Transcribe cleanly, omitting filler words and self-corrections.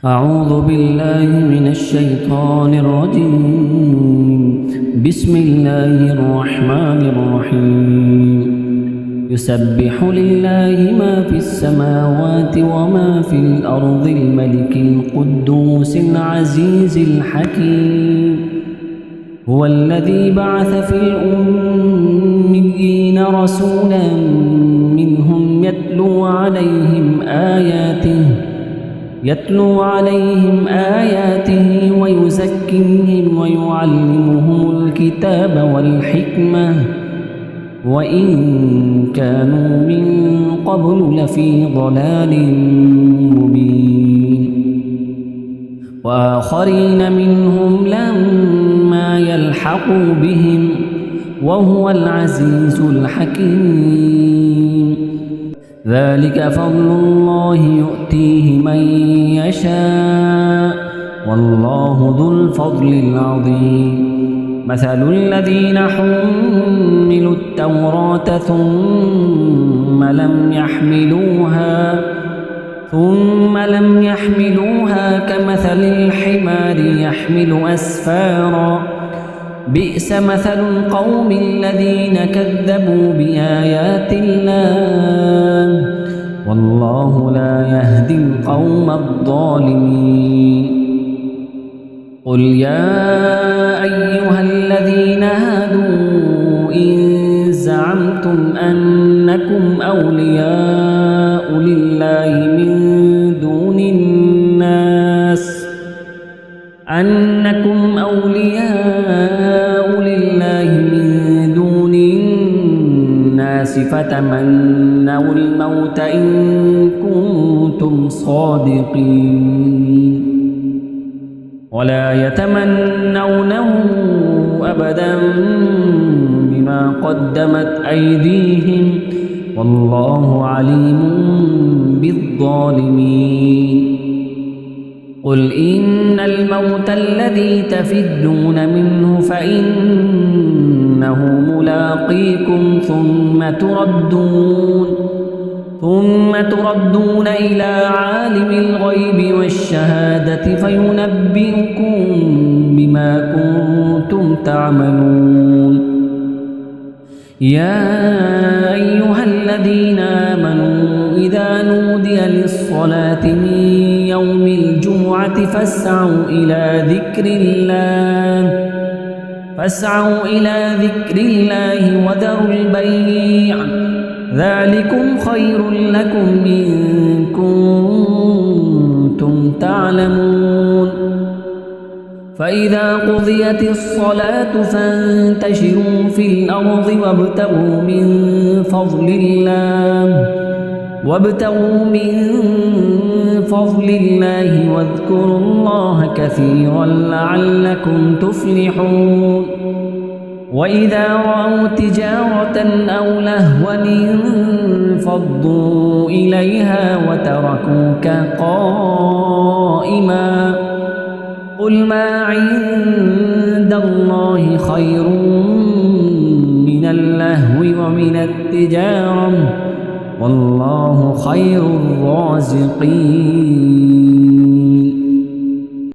أعوذ بالله من الشيطان الرجيم. بسم الله الرحمن الرحيم. يسبح لله ما في السماوات وما في الأرض الملك القدوس العزيز الحكيم. هو الذي بعث في الأميين رسولا منهم يتلو عليهم آياته ويزكيهم ويعلمهم الكتاب والحكمة وإن كانوا من قبل لفي ضلال مبين. وآخرين منهم لما يلحقوا بهم وهو العزيز الحكيم. ذلك فضل الله يؤتيه من يشاء والله ذو الفضل العظيم. مثل الذين حملوا التوراة ثم لم يحملوها كمثل الحمار يحمل أسفارا. بئس مثل القوم الذين كذبوا بآيات الله والله لا يهدي القوم الظالمين. قل يا أيها الذين هادوا إن زعمتم أنكم أولياء لله من دون الناس فتمنوا الموت إن كنتم صادقين ولا يتمنونه أبدا بما قدمت أيديهم والله عليم بالظالمين. قل إن الموت الذي تفدون منه فإنه ملاقيكم ثم تردون إلى عالم الغيب والشهادة فينبئكم بما كنتم تعملون. يا أيها الذين آمنوا إذا نودي للصلاة من يوم الجمعة فاسعوا إلى ذكر الله وذروا البيع ذلكم خير لكم إن كنتم تعلمون. فإذا قضيت الصلاة فانتشروا في الأرض وابتغوا من فضل الله واذكروا الله كثيرا لعلكم تفلحون. وإذا رأوا تجارة أو لهوا انفضوا إليها وتركوك قائما. قل ما عند الله خير من اللهو ومن التجارة والله خير الرازقين.